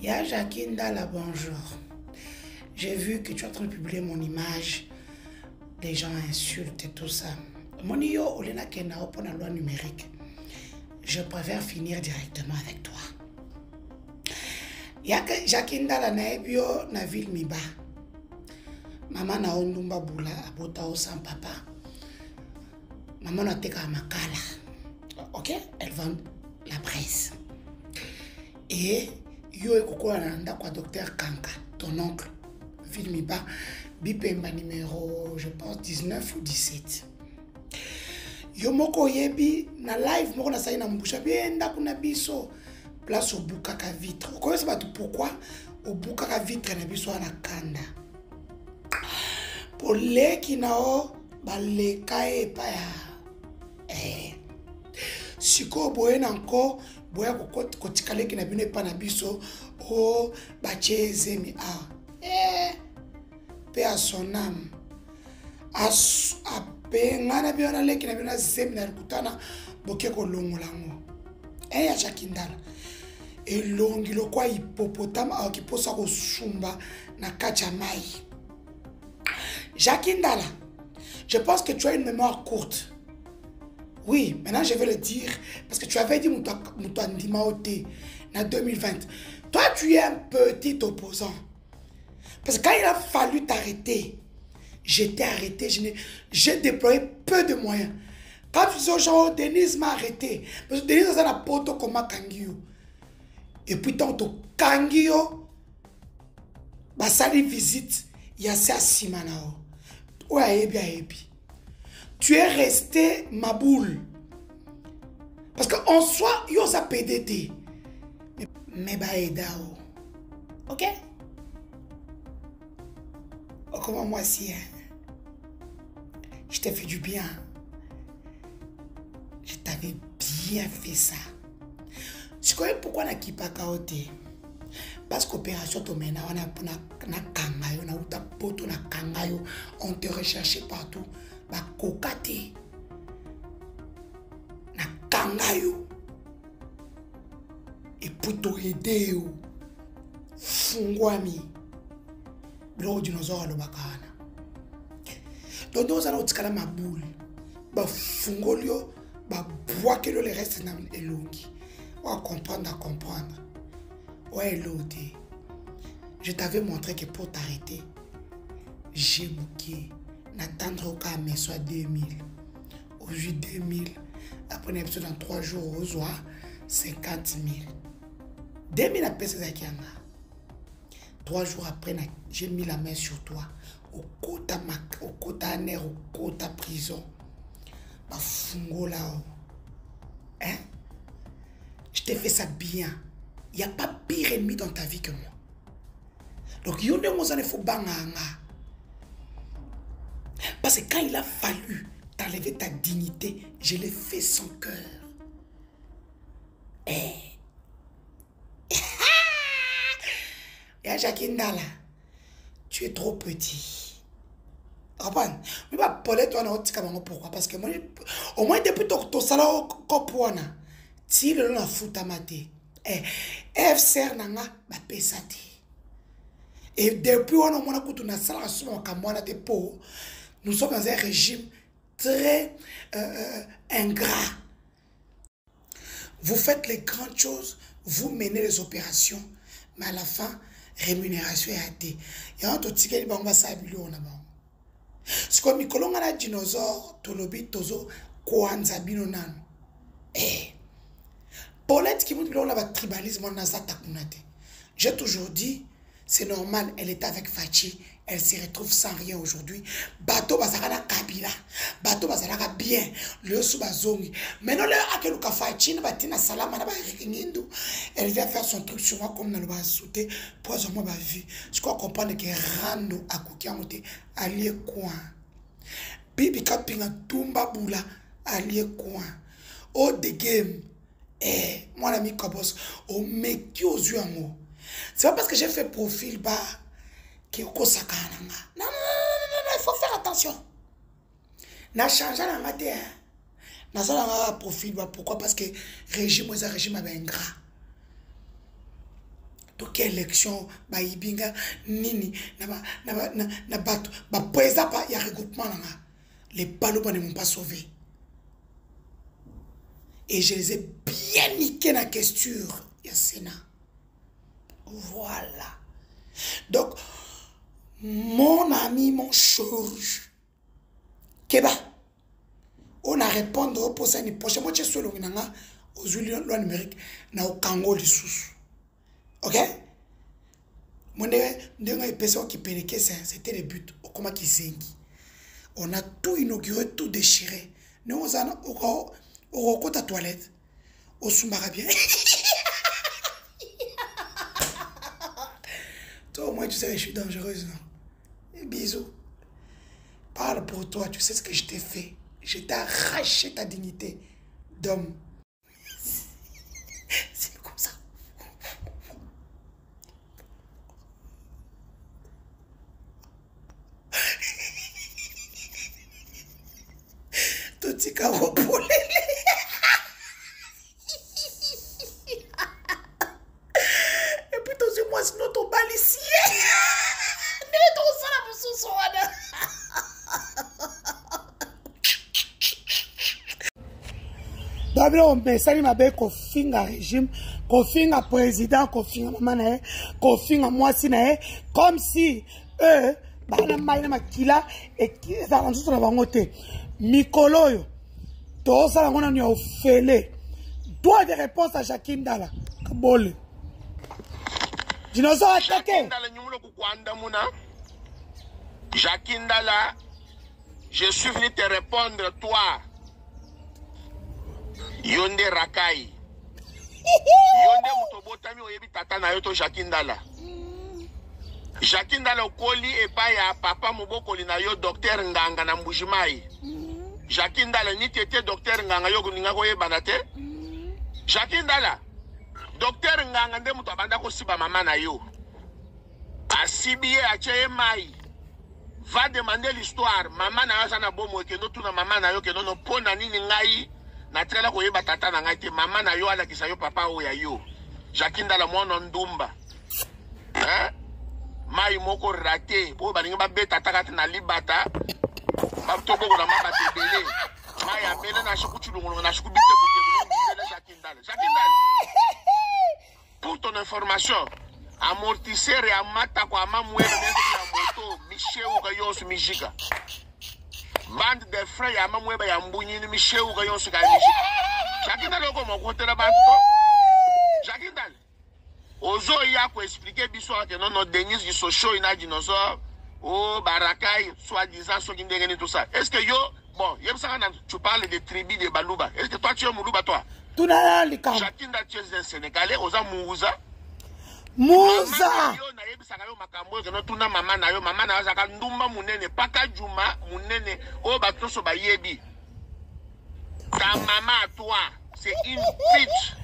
Ya Jacqueline Dala, bonjour. J'ai vu que tu es en train de publier mon image. Les gens insultent et tout ça. Mon yo, Olena Kenao pour la loi numérique. Je préfère finir directement avec toi. Ya Jacqueline Dala na ebio na ville miba. Maman na ondumba bula abota o sans papa. Maman na teka makala. Ok? Elle vend la presse. Et yo ekoko na kwa docteur Kanka, ton oncle. Ville miba. Bipemba numéro, je pense, 19 ou 17. Yo moko yebi na live moko na sayi na mbusha bienda kuna biso place au bukaka vitre. Vous connaissez pas tout pourquoi au bukaka vitre na biso na kanda. Pour les qui nao baleka epa ya siko boye nanko boya ko tikale ki na bino epa na biso o bacheze mi paix à son âme. Ngana biona leki na biona seminar kutana bokeko longolango. Ya Jacqueline Dala. Elongi lokwa hippopotame akiposa ko sumba na kacha mai. Jacqueline Dala, je pense que tu as une mémoire courte. Oui, maintenant je vais le dire parce que tu avais dit Moutouandima Ote en 2020. Toi tu es un petit opposant. Parce que quand il a fallu t'arrêter, j'étais arrêté, j'ai déployé peu de moyens. Quand tu dis genre, Denise m'a arrêté. Parce que Denise a la poto comme Kangio. Et puis tant que Kangio, bah ça les visite, il y a ça Simanao. Ouais, bien. Tu es resté ma boule. Parce qu'en soi, il y a ça PDT. Mais bah edao. Ok? Oh, comment moi si je t'ai fait du bien. Je t'avais bien fait ça. Tu connais pourquoi on a kipa kaote? Parce qu'opération tomena on a na kangayo na uta poto na kangayo on te recherche partout ba kokate na kangayo et puis to aider fungwami blo dinosaure lo bakana. Donc nous allons tikala maboule ba fungolio ba boakelo le reste na elongi. On va comprendre. Ouais, l'autre. Je t'avais montré que pour t'arrêter, j'ai bouqué. N'attendre aucun mais soit 2000. Aujourd'hui 2000. Après un épisode dans 3 jours, au soir, 50 000. 2000 après c'est ça qui en a. 3 jours après, j'ai mis la main sur toi. Au quota nerf, au quota prison. Bah, fungo là. Hein? Je t'ai fait ça bien. Il n'y a pas pire ennemi dans ta vie que moi. Donc, il y a des faut banganga. Parce que quand il a fallu t'enlever ta dignité, je l'ai fait sans cœur. Et Jacqueline Dala, tu es trop petit. Comprends? Mais pas Paulette, pourquoi? Parce que moi, au moins depuis ton salon, kopouana. Si le long a foutu à mater, FCR nanga ba pesate. Et depuis on a mon akutu na sala suma kamwana te po, nous sommes dans un régime très ingrat. Vous faites les grandes choses, vous menez les opérations, mais à la fin, rémunération est hâtée. Il y a un autre ticket qui va s'habiller on a bon. C'est comme Mikolonga na dinosaure, tolobi tozo kwanza bino nano. Paulette qui me dit qu'on a un tribalisme, j'ai toujours dit, c'est normal, elle était avec Fachi, elle se retrouve sans rien aujourd'hui. Bateau bazarana kabila, bateau bazarana bien, le sous bazongi. Maintenant, le Fachi, batina salama, elle vient faire son truc sur moi comme dans le bas sauté, poison moi ma vie. Je crois comprendre que Rando a cooké en moté, allié coin. Bibi kapinga tumba boula, allié coin. Oh, the game. Mon ami Kobos, au mec qui aux yeux en mots. C'est pas parce que j'ai fait profil bas qu'il y a un sakana. Non, il faut faire attention. N'a changé la matière. N'a pas profil bas. Pourquoi? Parce que régime est un régime ingrat. toke élection ba ibinga nini na bato ba président pa ya regroupement nanga les balobas ne m'ont pas sauvé et je les ai bien niqués na question ya Sénat. Voilà donc mon ami mon chorge Keba on a répondre au poste ni prochain moi je suis le nanga aux loi numérique na au Congo les sous. OK? Mon ndenge personne qui pénéquait c'était le but comment qui sengi. On a tout inauguré, tout déchiré. Nous on a au côté toilette au soumara bien. Toi moi tu sais je suis dangereuse non? Et bisous. Parle pour toi, tu sais ce que je t'ai fait. Je t'ai arraché ta dignité d'homme. C'est comme ça. Tout ce qu'on repousse. Et puis toi moi sinon ton balicier. Ne ton ça la sous Babylon mesali mabe kofinga régime, kofinga président, kofinga maman na kofinga mwasi na comme si eux bana maina makila et ça on se bango te. Mikolo yo. To ça ngona ni ofele. Droit de réponse à Jacqueline Dala. Kabole. Dinosaure attaqué. Jacqueline Dala, je suis venu te répondre toi. Yonde Rakai. Yonde Mutobotami oyebi tata na yoto Jacqueline Dala. Jacqueline Dala okoli epa ya papa mobokoli na yo docteur Nganga na Mbujimai. Jacqueline Dala ni tete docteur Nganga yo kuninga koyeba te. Jacqueline Dala docteur Nganga nde muto abanda ko siba mama na yo. Asibie ache mai. Va demander l'histoire. Maman na yo na bomo ekendo tuna mama na yo kendo no pona nini ngai. Na trela koyeba tata na ngai te mama na yo ala kisa yo papa o ya yo. Jacqueline Dala mwana ndumba. Mai moko raté po balinga ba beta tata na libata. Ba toko na mama tebele. Mai amele na shikuchulungu na shikubite kote Jacqueline Dala. Jacqueline Dala. Pour ton information, amortisseur ya mata kwa mamwe ya moto Michel Ugayosu Mijika. Bande de frères ya mamweba ya mbunyi ni Michel Ugayosu ka Mijika. Jacqueline Dala ko mo kotela bantu. Jacqueline Dala. Ozo ya ko expliquer biso que non Denis du Sochaux ina dinosaure o Barakai soi-disant so kindengeni tout ça. Est-ce que yo bon, tu parles des tribus de Baluba. Est-ce que toi tu es Moulouba toi? Tout na li kam. Jacqueline Dala tu es un Sénégalais, oza Mouza. Muza yo na yebisaka yo makambo ke no tuna mama na yo zaka ndumba munene paka juma munene o batoso bayebi ta mama à toi c'est une bitch.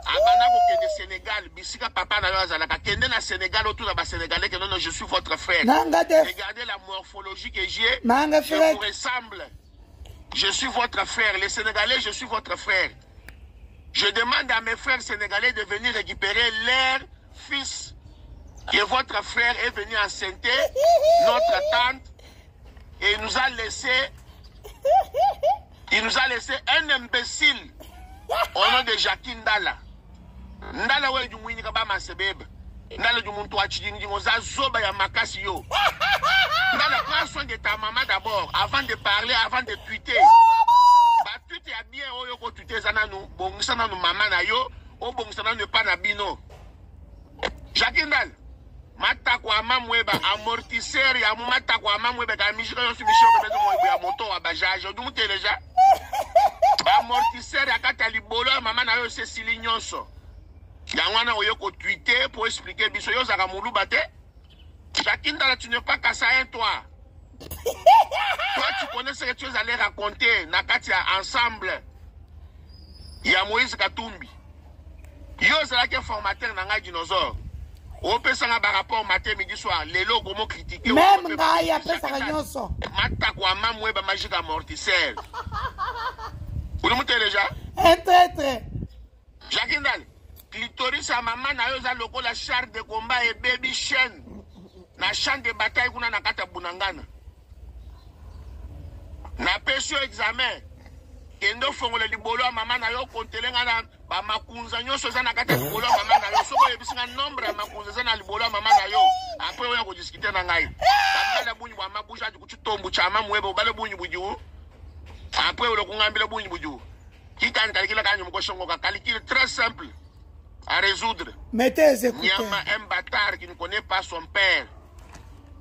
Abana ko kende Sénégal bisika papa na yo azalaka kende na Sénégal o tuna ba Sénégalais que non je suis votre frère. Regardez la morphologie que j'ai. Je vous ressemble. Je suis votre frère. Les Sénégalais, je suis votre frère. Je demande à mes frères sénégalais de venir récupérer leur fils. Que votre frère est venu enceinter notre tante et il nous a laissé un imbécile au nom de Jacqueline Dala. Ndala we du mwini ka ba masebebe. Ndala du muntu achidingi ngoza zoba ya makasi yo. Ndala prends soin de ta maman d'abord avant de parler, avant de tweeter. Tu t'es bien oyo ko tweeter sana nu bongisana nu mama na yo o bongisana ne pas na bino. Jacqueline Dala mata kwa mamweba amortisseur ya mata kwa mamweba ka mishika yo subisho ko bezo mo ya moto wa bajaje du muteleja. Ba amortisseur ya kata libolo mama na yo se silignonso. Yangwana oyo ko tweeter pour expliquer biso yo zaka Moulouba te. Jacqueline Dala tu n'es pas Kassaïen toi. Toi, tu connais ce que tu allais raconter. Nakatia ensemble. Il y a Moïse Katumbi. Yo, c'est là que formateur n'a dinosaure. On peut s'en avoir rapport matin, midi, soir. Les lots, comment critiquer. Même là, il y a pas ça. Mata quoi, maman, web magique amortisseur. Vous le montez déjà? Un traître. Jacqueline Dala. clitoris ya maman na yo za lokola char de combat et baby chaîne na champ de bataille kuna na kata bunangana na pesio examen kendo fongola libolo ya maman na yo kontelenga na ba makunza nyonso za na kata libolo ya maman na yo soko yebisinga nombre ya makunza za na libolo ya maman na yo après oya ko discuter na ngai bamala bunyi bwa mabusha kuchitombu cha mamwebo bale bunyi buju après o lokungambile bunyi buju kitani kalikila kanyo mkoshongo ka calcul très simple à résoudre. Mettez écouteurs. Nyama un bâtard qui ne connaît pas son père.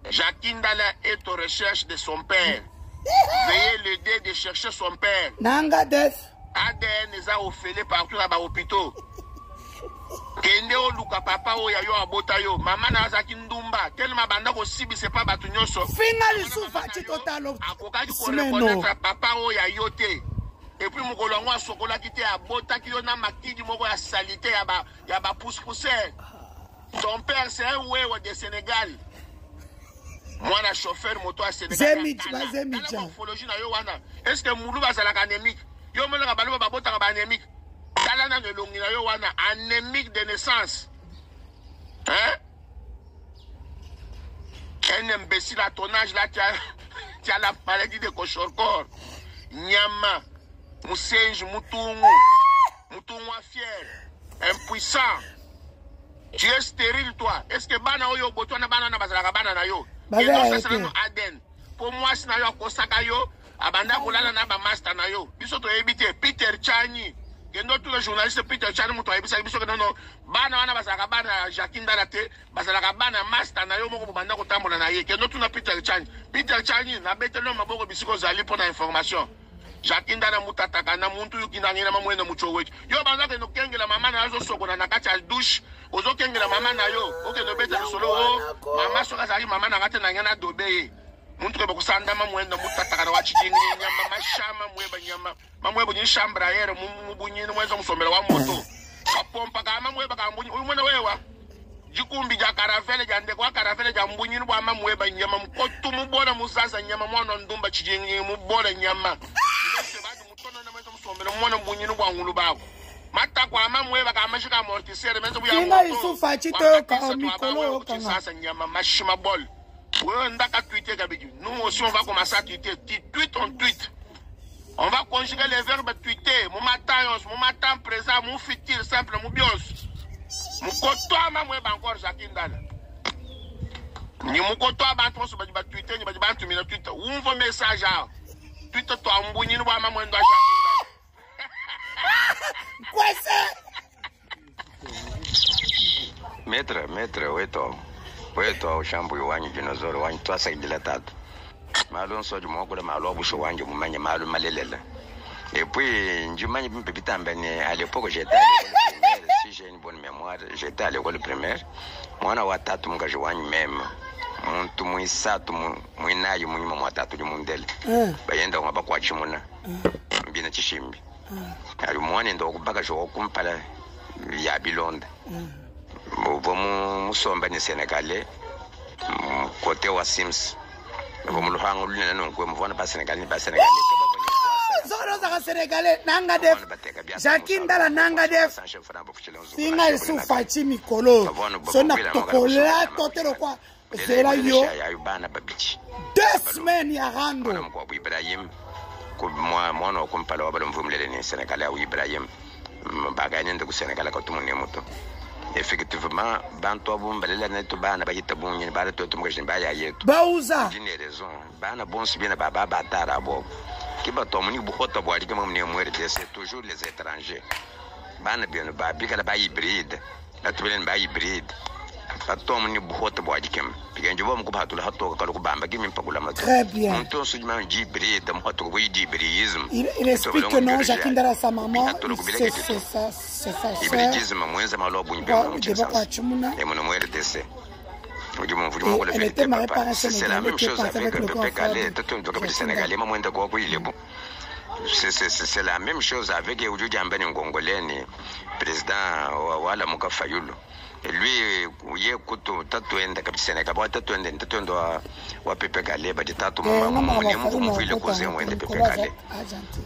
Jacqueline Dala est aux recherches de son père. Veuillez l'aider de chercher son père. Nanga def. ADN les a offérés partout dans les hôpitaux. Kende o luka papa o ya yo abota yo. Maman na zaki ndumba. Tellement banda ko sibi c'est pas batu nyonso. Fingali soufati total. Akokaji ko reconnaître papa o ya yote. Et puis mukolo ngwa sokola kite abota ki yo na makidi moko ya salité ya ba pousse-pousse. Son père c'est un wewe de Sénégal. Moi na chauffeur moto à Sénégal. Zemidja. Morphologie na yo wana. Est-ce que moulu ba zalaka anémique? Yo mona ka balu ba bota ka anémique. Tala na longi na yo wana anémique de naissance. Hein? Un imbécile à ton âge là tu as la maladie de Kochorkor. Nyama. Moussenge, Moutoumou, Moutoumou fier, impuissant. Tu es stérile, toi. Est-ce que Bana Oyo, Botona Banana Bazalaga Banana Yo? Et non, ça sera non Aden. Pour moi, c'est Nayo Kosaka Yo, Abanda Koulala Naba Master Nayo. Biso to éviter Peter Chani. Que nous, tous les journalistes, Peter Chani, Moutou Ebisa, Biso que non, Bana Wana Bazalaga Bana, Jacqueline Dalate, Bazalaga Bana Master Nayo, Moko Banda Kotambo Naye. Que nous, tous les Peter Chani. Peter Chani, n'a bête non, Maboko Bisiko Zali pour l'information. Jacqueline Dala mutataka na muntu yukinangina mamwena muchoweki yo banza ke no kengela mama na zo sokona na kati al douche ozo kengela mama na yo oke no beta solo mama soka zali mama na kati na ngana dobe muntu ke bokusanda mamwena mutataka na wachijini nyama mashama mweba nyama mamwebo ni shambra yere mubunyini mwezo musomela wa moto apompa ka mamweba ka mbunyi uyu mwana wewa jikumbi ja karafele ja ndekwa karafele ja mbunyini bwa mamweba nyama mkotu mubona muzaza nyama mwana ndumba chijini mubona nyama mwana mbunyini bwa ngulu bako mata kwa mamwe baka amashika amortisere menzo buya moto isufa chito ka mikolo kanga sasa nyama mashima bol wewe ndaka tweeter gabiji nous aussi on va commencer à tweeter tweet on tweet on va conjuguer les verbes tweeter mon matin présent mon futur simple mon bios mon koto mamwe ba encore Jacqueline Dala ni mon koto ba to so ba tweeter ni ba tu mina tweeter un vos message à tweeter to mbunyini bwa mamwe ndo Jacqueline Dala. Quoi ça? Maître, weto shambu wanyu dinozoro wanyu twasa idila tatu. Malo nso jumo kula malo busho wanyu mumanye malo malelela. Et puis njumanye bimpe mbene à l'époque j'étais à l'école primaire, si j'ai une bonne mémoire, j'étais à l'école primaire. Mwana wa tatu mungaje wanyu même. Muntu muisatu muinayo munyuma mwa tatu jumundele. Bayenda ngaba kwa chimuna. Mbina chishimbi. Alimwani ndo kubaka jo kumpala ya bilonda. Bo musomba ni Senegalais côté wa Sims. Bo muluhangu luna no ko mvona ba Senegalais ba Senegalais zoro za Senegalais nanga def Jacqueline Dala nanga def singa isufa chimi kolo sona tokola totero kwa sera yo 2 semaines ya rando ko Ibrahim mwana okumpala wabalo mvumlele ni Senegal ya Ibrahim baganye ndo ku Senegal ko tumune muto effectivement bantu abumbalela neto bana bayita bunye bala to tumukashin baya yetu bauza dine raison bana bonsi bien baba batara bo kiba to muni bukhota bwali kama mne mwere c'est toujours les étrangers bana bien ba bikala ba hybride la tubelen ba hybride batom ni bukhota bwali kem piganjo bom ko batula hatto ka ko bamba kimi mpakula mato on sujma hybride mo hatto ko hybridisme il explique que non Jacqueline Dala sa maman c'est ça hybridisme mwenza malo bunyi be mo chisa et mon mwere dese c'est la même chose avec le peuple sénégalais tout le monde Sénégalais moi mwenda ko ko ilebo C'est la même chose avec Oudjou Djambani Ngongoleni, président Wala Mouka Fayulu. Et lui, il y a un tatouage de Sénégal, un tatouage de Pepe Galé, de tatouage de cousin de Pepe Galé.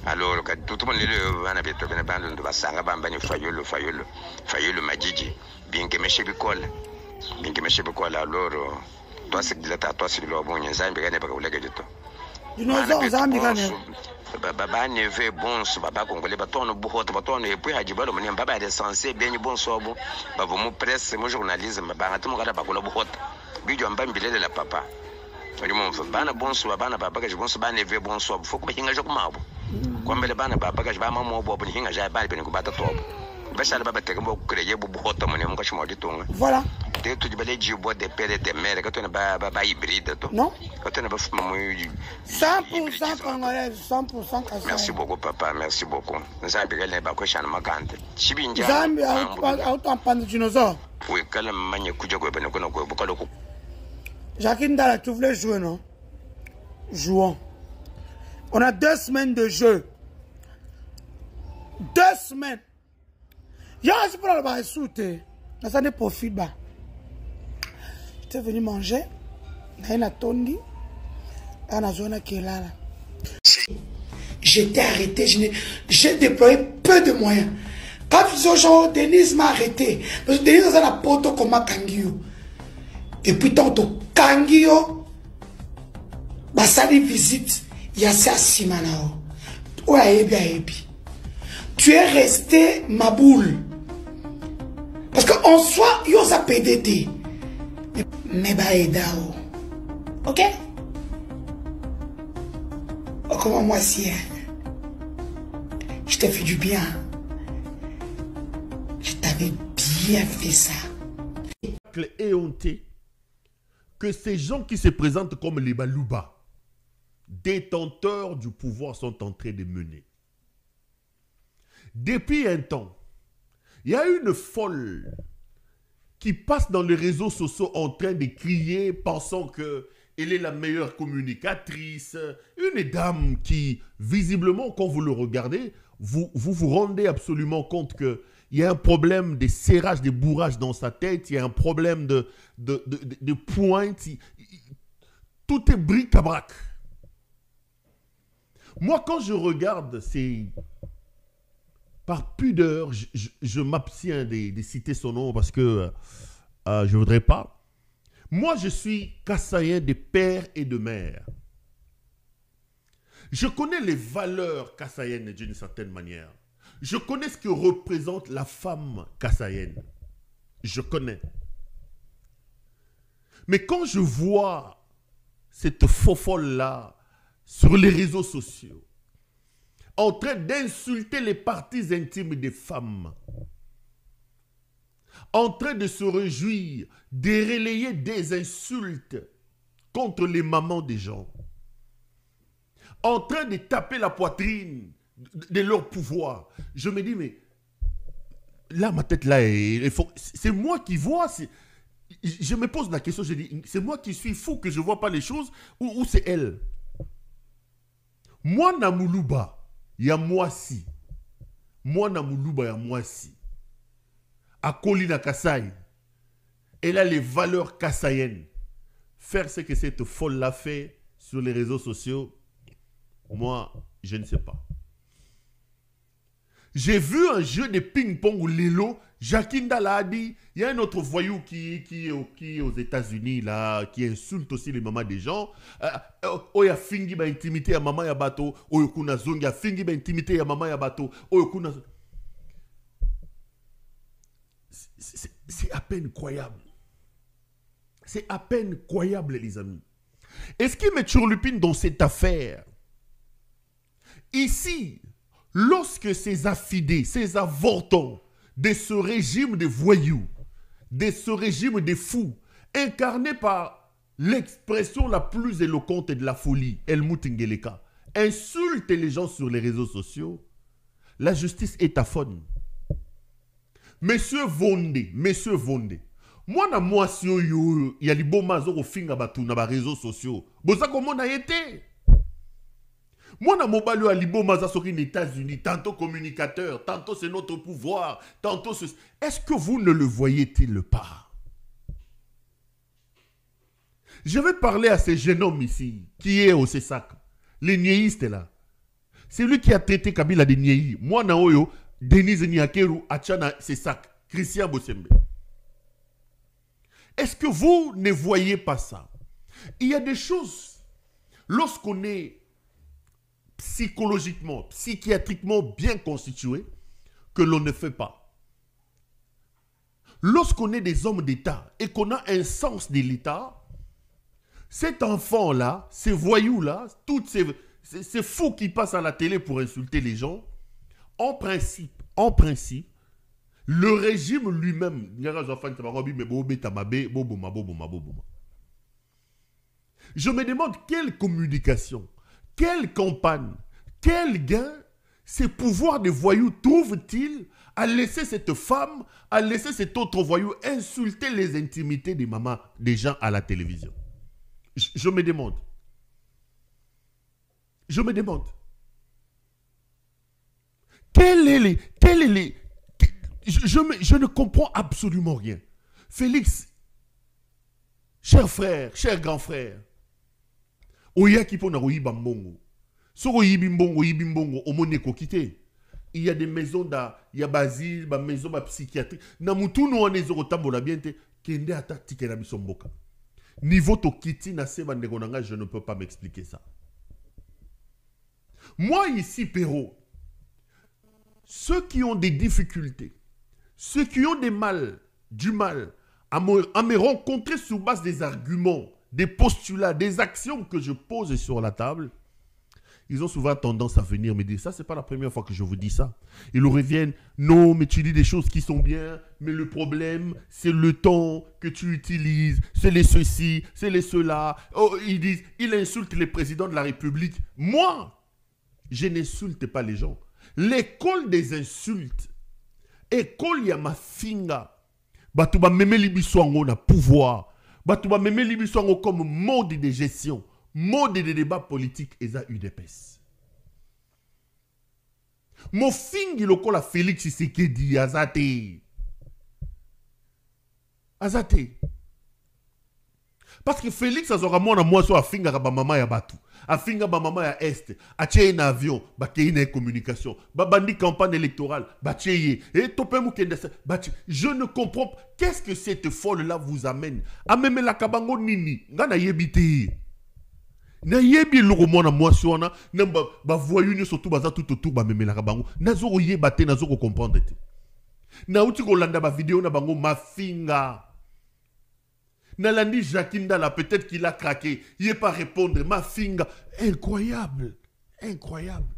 Alors, tout le monde a dit que Basanga Bambani Fayulu, Fayulu Majiji, bien que Meche Bikola. Bien que Meche Bikola, alors, toi, c'est que toi, c'est le bon, il y a un peu de temps. Baba neve bonso baba congolais batono buhota batono et puis hajibalo mani baba est censé bien bonso bo baba mu presse mu journalisme baba ngatumo kada bakola buhota bijo mbambile la papa ali mo bana bonso bana baba ka bonso bana neve bonso fo ko hinga joko mabo kombele bana baba ka ba mamo bo bo hinga ja ba ben ko bata tobo basala baba te ko créer bu buhota mani mo ka chimo ditonga voilà de tout de jibo de pere de mer ka tona baba hybride to non ka tona ba fuma mo 100% congolais 100% kasai. Merci beaucoup papa, merci beaucoup. Nzambi kale ba ko shana makante. Chibinja. Nzambi autant panda dinosaure. Oui, kala manye kuja ko bene ko na ko bokalo ko. Jackie Ndala, tu voulais jouer non? Jouons. On a 2 semaines de jeu. 2 semaines. Y'a un peu de la souté. Ça ne profite pas. Tu es venu manger. N'a une atondi. On a zone qui est là. J'étais arrêté, j'ai déployé peu de moyens. Quand ils ont genre, Denise m'a arrêté. Parce que Denise a la poto comme Kangio. Depuis tantôt, Kangio, bah ça les visite, il y a ça Simanao. Ouais, ebi. Tu es resté ma boule. Parce qu'en soi, il y a PDT. Mais bah, Edao. Ok? Oh, comment moi si, je t'ai fait du bien. Je t'avais bien fait ça. Éhonté que ces gens qui se présentent comme les Balouba, détenteurs du pouvoir, sont en train de mener. Depuis un temps, il y a une folle qui passe dans les réseaux sociaux en train de crier, pensant que elle est la meilleure communicatrice. Une dame qui, visiblement, quand vous le regardez, vous vous rendez absolument compte qu'il y a un problème de serrage, de bourrage dans sa tête. Il y a un problème de pointe. Tout est bric-à-brac. Moi, quand je regarde, c'est par pudeur, je m'abstiens de citer son nom parce que je ne voudrais pas. Moi, je suis kassaïen de père et de mère. Je connais les valeurs kassaïennes d'une certaine manière. Je connais ce que représente la femme kassaïenne. Je connais. Mais quand je vois cette faux-folle-là sur les réseaux sociaux, en train d'insulter les parties intimes des femmes, en train de se réjouir, de relayer des insultes contre les mamans des gens, en train de taper la poitrine de leur pouvoir. Je me dis, mais là, ma tête, là, c'est moi qui vois. Je me pose la question, je dis, c'est moi qui suis fou que je ne vois pas les choses ou c'est elle? Moi, Namoulouba, il y a moi si. Moi, Namoulouba, il y a moi si. À Kolina Kassai, elle a les valeurs kassaïennes. Faire ce que cette folle l'a fait sur les réseaux sociaux, moi, je ne sais pas. J'ai vu un jeu de ping-pong où Lelo, Jackie Ndala a dit, il y a un autre voyou qui est aux États-Unis, là, qui insulte aussi les mamans des gens. Oh, il y a fingi ba intimité à maman ya bateau. Oh, il y a zongi, fingi ba intimité à maman ya bateau. Oh, il y a c'est à peine croyable. C'est à peine croyable, les amis. Et ce qui me turlupine dans cette affaire, ici, lorsque ces affidés, ces avortons de ce régime de voyous, de ce régime de fous, incarné par l'expression la plus éloquente de la folie, Helmut Ngeleka, insulte les gens sur les réseaux sociaux, la justice est aphone. Monsieur Vondé, moi na moi si il y a les bons mazos au finga batu na ba réseaux sociaux. Bon ça comment on a été? Moi, na mobile à Libo Mazasoki aux États-Unis, tantôt communicateur, tantôt c'est notre pouvoir, tantôt ce... Est-ce que vous ne le voyez-il pas? Je vais parler à ce jeune homme ici, qui est au CESAC, les niéistes là. C'est lui qui a traité Kabila de niéi. Moi, na oyo, Denise Niakeru, Achana CESAC, Christian Bossembe. Est-ce que vous ne voyez pas ça? Il y a des choses, lorsqu'on est psychologiquement, psychiatriquement bien constitué, que l'on ne fait pas. Lorsqu'on est des hommes d'État et qu'on a un sens de l'État, cet enfant-là, ces voyous-là, tous ces fous qui passent à la télé pour insulter les gens, en principe, le régime lui-même, je me demande quelle communication, quelle campagne, quel gain ces pouvoirs de voyous trouvent-ils à laisser cette femme, à laisser cet autre voyou insulter les intimités des mamans, des gens à la télévision? Je me demande. Je me demande. Je ne comprends absolument rien. Félix, cher frère, cher grand frère, Oya qui pona oyiba mbongo. Soko yibimbongo, omoneko kite. Il y a des maisons il y a basile, des maisons psychiatriques. Na mutu no ane zoko tambola biente, kende ata tike na bisomboka. Niveau to kiti na seba ndegonanga, je ne peux pas m'expliquer ça. Moi ici, Perrault, ceux qui ont des difficultés, ceux qui ont du mal à me rencontrer sur base des arguments, des postulats, des actions que je pose sur la table, ils ont souvent tendance à venir me dire, ça c'est pas la première fois que je vous dis ça. Ils reviennent, non mais tu dis des choses qui sont bien, mais le problème c'est le ton que tu utilises, c'est les ceci, c'est les cela. Oh, ils disent, ils insultent les présidents de la République. Moi, je n'insulte pas les gens. L'école des insultes, école ya finga, batuba meme libiswango na pouvoir, batuba meme libiswango comme mode de gestion, mode de débat politique et ça UDPS. Mo fingi lokola Félix Tshisekedi azate. Azate. Parce que Félix azora mona moi so afinga ba mama ya batu. Afinga ba mama ya est, atie un avion, ba une communication, ba bandi campagne électorale, ba tieye et topé mukende ba je ne comprends pas qu'est-ce que cette folle là vous amène. A même la kabango nini, ngana yebite. Na yebi loko mona moi so na ba voyou ni surtout baza tout autour ba même la kabango. Nazoko yeba te nazoko comprendre te. Na uti ko landa ba vidéo na bango mafinga. Nalandi Jacqueline Dala, peut-être qu'il a craqué. Il n'est pas répondre. Ma finga. Incroyable. Incroyable.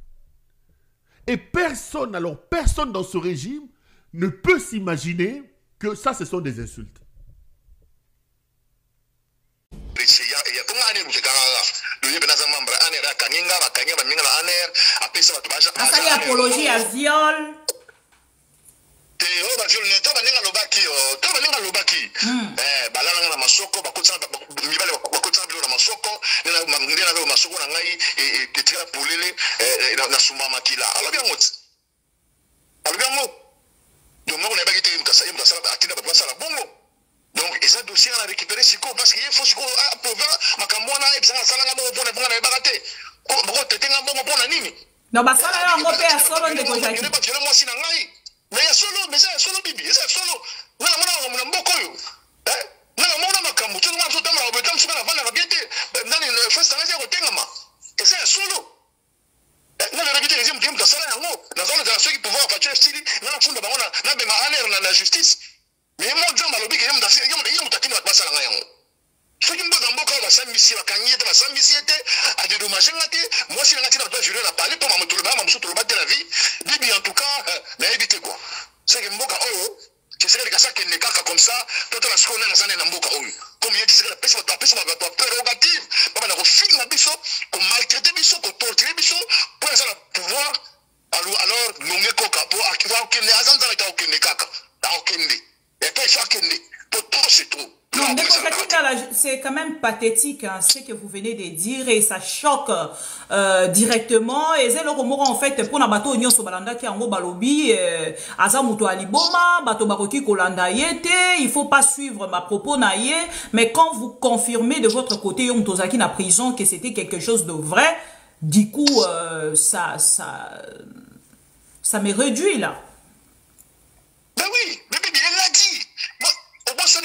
Et personne dans ce régime ne peut s'imaginer que ça, ce sont des insultes. Ça y est, apologie à viol. Balala na masoko bakotsa mibale bakotsa bilo na masoko na ngena na masoko na ngai ketira polele na sumba makila alobi ngoti donc on a bagité mkasa atina ba sala bongo donc et ça dossier on a récupéré siko parce qu'il faut siko approuver makambona et ça sala ngabo pona na bagate ko tetenga bongo pona nini no basala ngo pe solo ndeko jaki je moi si na ngai mais solo mais c'est solo bibi c'est solo na mboko yo na mona makambo tu ngam so tamala obetam suka na vana ka biete ndani le first time ya kotenga ma et c'est solo na la réalité régime qui me sala yango na zone de ceux qui pouvoir faire style na funda bango na benga alerte na justice mais mo jamba lobi ke mda sire yamo takini ba sala yango soki mboka ba sambisi ba kanyete ba sambisi ete a dédommagé ngate moi si ngati na doit jurer na parler pour ma mutuluba ma msuto loba la vie bibi en tout cas na éviter quoi c'est que mboka oyo qui serait que ça qui n'est pas comme ça toi tu la ce qu'on a dans un mboka oyo comme il serait pesa ba prérogative ba na ko finga biso ko maltraiter biso ko torturer biso pour ça le pouvoir alors longue koka pour akiva okende azanza na okende kaka ta okende et puis ça okende pour tout c'est tout non ndeko katika la c'est quand même pathétique, hein, ce que vous venez de dire, et ça choque directement. Et c'est le remords en fait pour na bato nyon so balanda ki ango balobi aza muto aliboma bato bakoki kolanda yete, il faut pas suivre ma propos na ye, mais quand vous confirmez de votre côté yon tozaki na prison que c'était quelque chose de vrai, du coup ça me réduit là. Ben oui, mais il l'a dit. Au bout de ça,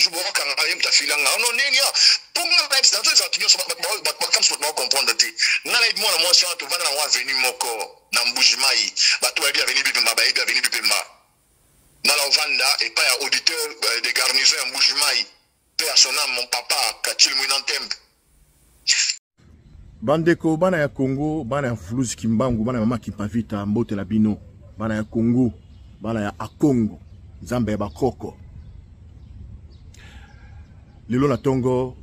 je vois quand même ta fille là. Non, n'est-ce pas? Pour moi, c'est dans ces actions, comme ça, on comprend de ti. N'allez moi la motion, tu vas dans la venue mon corps, dans Boujimai, bateau est bien venu bipema, bien venu bipema. Dans la vanda et pas auditeur de garnison en Boujimai. Paix à son âme, mon papa, Katil Mouinantem. Bandeko, bana ya Congo, bana ya Flouzi Kimbangu, bana ya mama Kimpavita, Mbote la Bino, bana ya Congo, bana ya Akongo, Nzambe ya Bakoko. Lelo na Tongo,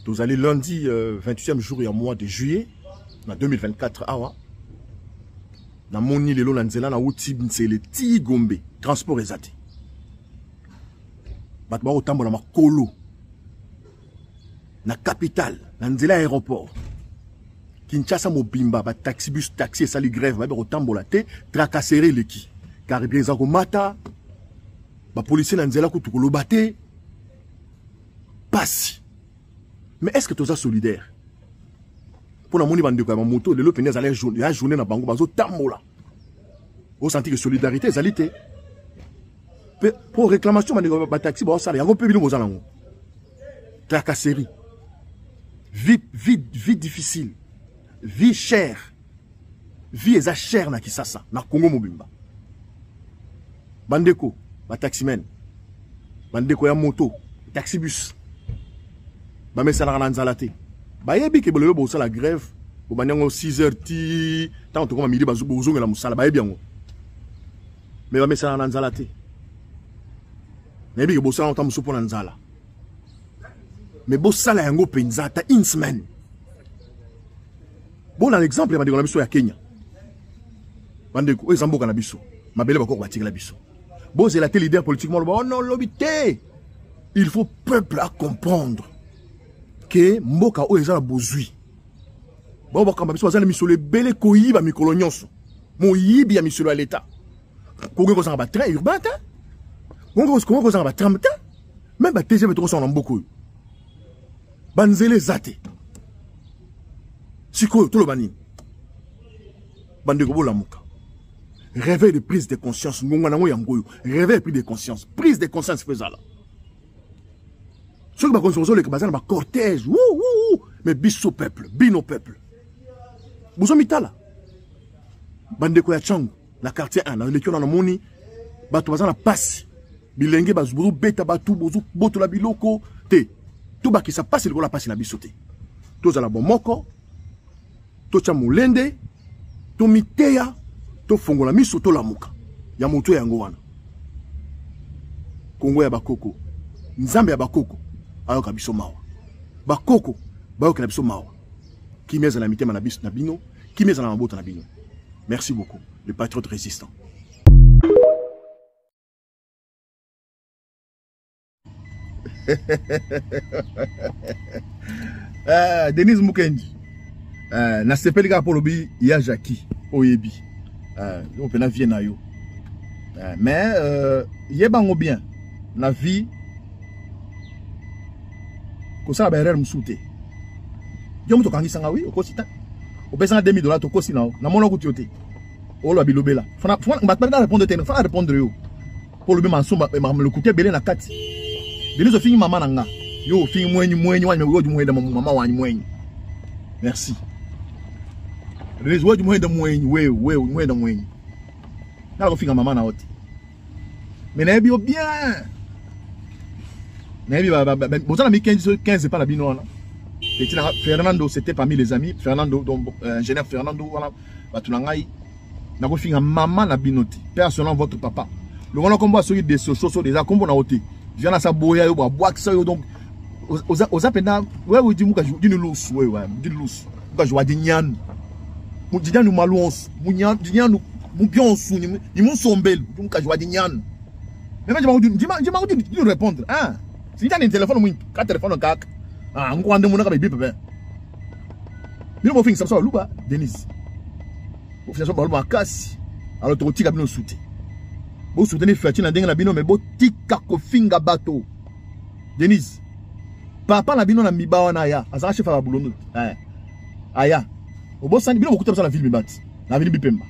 nous allons lundi 28e jour et mois de juillet, en 2024, awa. Na moni lelo na nzela na uti bnsele ti Gombe, transport ezate. Batba otambo na makolo. Na capitale, na nzela aéroport. Kinshasa mobimba ba taxi bus taxi et sali grève ba otambo la te tracasserie leki. Car bien za ko mata ba policier na nzela ko tukolo baté. Passe. Mais est-ce que tu es solidaire? Pour la moni bande de moto, le pénèze allait journée na bango bazo tambola. Au senti que solidarité zalité. Pour réclamation ba taxi ba sala yango pe bino bozalango. Tracasserie. Vie difficile. Vie chère. Vie eza chère na Kisasa, na Congo mobimba. Bandeko, ba taximen. Bandeko ya moto, taxi bus. Ba mesala na nzalate. Ba yebi ke bolelo bo sala grève, bo banyango 6h ti, tant to comme midi bazo bozonga la musala ba yebi yango. Mais ba mesala na nzalate. Yebi ke bo sala tam sopo na nzala. Mais bo sala yango penza ta une semaine. Bon, dans l'exemple, il y a des gens Kenya. Bandeko, ils ont beaucoup de gens. Ma belle va encore la biso. Bon, c'est la leader politiquement. Oh non, l'obité. Il faut peuple à comprendre que Mboka o eza bozui. Bon, quand biso azana misolo bele koyiba mikolo nyonso. Mo yibi ya misolo à l'état. Kongo ko za ba train urbain ta. Kongo ko za ba tram ta. Même ba TGV to so na mboko. Banzele zate. Siko tout le bani. Bandeko bolamuka. Réveil de prise de conscience. Réveil de prise de conscience. Prise de conscience faisala. Ceux qui ont le cortège. Mais biso peuple. Bino peuple. Vous avez mis là. Bandeko ya Chango. La quartier 1. Dans l'équipe, on a moni. Bato bazana passe. Bilenge bazu beta batu bozu boto la biloko. Te. Tout baki ça passe le la passe na bisoté. Tous à la bon moko. To chamulende, to miteya, to fongola miso to lamuka. Ya moto yango wana. Kongo ya bakoko. Nzambe ya bakoko. Ayoka biso mawa. Bakoko, bayoka biso mawa. Kimeza na mitema na biso na bino, kimeza na mabota na bino. Merci beaucoup, le patriote résistant. Denise Mukendi. Na sepeli ka polobi ya Jackie oyebi on peut na vie na yo mais yebango bien na vie ko sa ba erreur musute yo muto kangi sanga wi okosita opesa $2000 to kosi na mono ko tiote o lo bilobela fana ba répondre te fana répondre yo polobi mansumba ma le coûter belé na kati Denise fini mama na nga yo fini mwenyi wa me du mama wa mwenyi merci. Les joueurs du moyen de moyen, moyen de moyen. Là, on fait maman na hôte. Mais n'a bien. N'a bien, bon, ça, 15 pas la bino. Fernando, c'était parmi les amis. Fernando, donc, ingénieur Fernando, voilà. Batunangai. N'a pas fait maman na binote. Personnellement, votre papa. Le moment qu'on voit celui des sociaux, des accombos na hôte. Viens à sa boya, ou à boire, ça, donc. Aux appena, ouais, vous dites, d'une lousse, ouais, d'une lousse. Quand je vois des nyan. Moudinya nous malons, moudinya nous bien sous, ni mon sombel, donc je vois des nyan. Mais dis répondre. Hein? Si tu as un téléphone, 4 téléphones, 4. Ah, on croit que tu as un bip. Mais on fait ça, Louba, Denise. On fait ça, on va casser. Alors, tu as un soutien. Vous soutenez Fatine, mais vous tika kofinga bateau. Denise. Papa na bino na mibawa na ya. Azaka chef à boulot. Aya. Au bout sani bino beaucoup de la ville mibati. Na ville bipemba.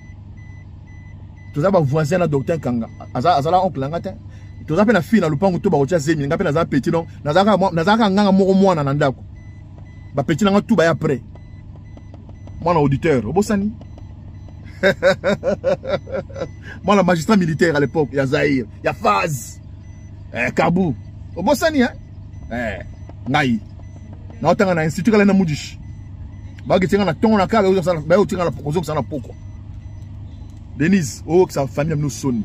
Tous aba voisin na docteur Kanga. Azala oncle ngata. Tous aba na fille na lupango to ba ocha zemi ngape na za petit non. Nazaka nganga moko mwana na ndako. Ba petit na tout ba après. Mwana auditeur. Au bout sani. Moi, le magistrat militaire à l'époque, il y a Zahir, il y a Faz, Kabou. Au bon sani, hein? Naï. Nous avons un institut qui est Moudish. Nous avons un ton à carré, nous avons un proposition qui est pourquoi. Denise, oh, que sa famille nous sonne.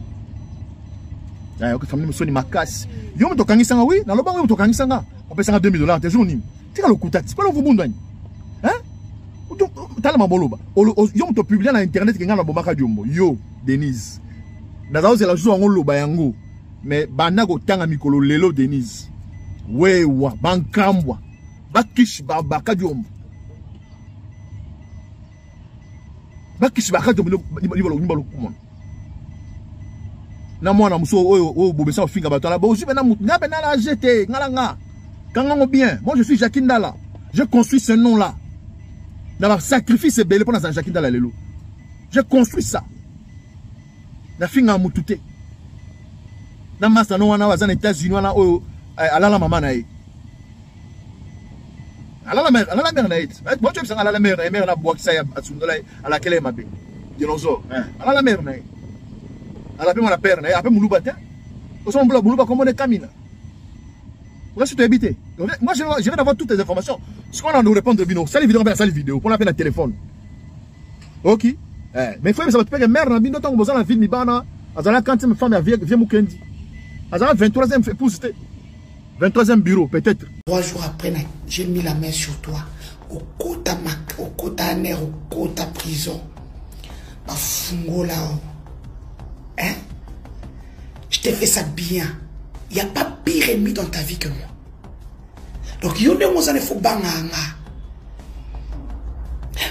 La famille nous sonne, ma casse. Yo, me tokangi sanga, oui, dans le banc, me tokangi sanga. On peut $102 000, t'es journée. Tu as le coup, c'est pas le vous hein? Talama boloba yo mto publier na internet ke ngana bomaka diombo yo Denise nazawo zela zo ngo loba yango mais bana ko tanga mikolo lelo Denise wewa bankambwa bakish baka diombo libalo kumona na mwana muso oyo bobesa ofinga batala bo jibe na mutu ngabe na la jeté ngalanga kangango bien moi je suis Jackie Ndala je construis ce nom là. Dans le sacrifice belé pour la Jackie Ndala lelo. J'ai construit ça. Na finga mutute. Na master no wana wazana États-Unis wana o alala mama na yi. Alala mère na yi. Bon tu sais alala mère na boxa ya atsundala ala kele mabe. Dinosaure. Alala mère na yi. Ala pe mon père na yi, après muluba ta. Au son muluba comme on est camina. Pourquoi tu t'es habité? Moi, je vais avoir toutes les informations. Ce qu'on a nous répondre, Bino, c'est les vidéos, c'est les vidéos. Pour la peine à téléphone. Ok? Mais il faut que ça va te faire mère, Bino, tant que vous avez la ville, Mibana, Azala, quand ma femme vient Moukendi. Azala, 23e épouse, 23e bureau, peut-être. 3 jours après, j'ai mis la main sur toi. Au quota nerf, au quota prison. Ma fungo là-haut. Hein? Je t'ai fait ça bien. Il n'y a pas pire ennemi dans ta vie que moi. Donc, il y a un faut banganga.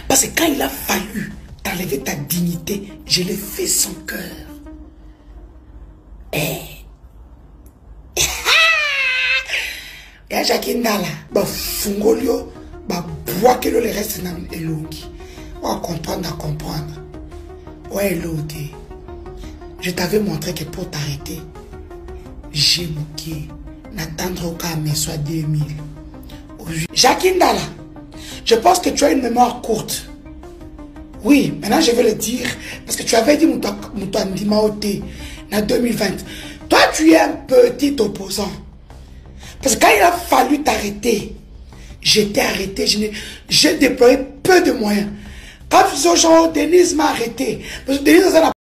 Parce que quand il a fallu t'enlever ta dignité, je l'ai fait sans cœur. Et Jackie Ndala, bah fungolio, bah bois que le reste dans elongi. On va comprendre. Ouais, l'autre. Je t'avais montré que pour t'arrêter, j'ai bouqué. N'attendre qu'à mes soit 2000. Jackie Ndala, je pense que tu as une mémoire courte. Oui, maintenant je vais le dire. Parce que tu avais dit Moutouandimaoté en 2020. Toi, tu es un petit opposant. Parce que quand il a fallu t'arrêter, j'étais arrêté. J'ai déployé peu de moyens. Quand tu dis aux gens, Denise m'a arrêté. Parce que Denise a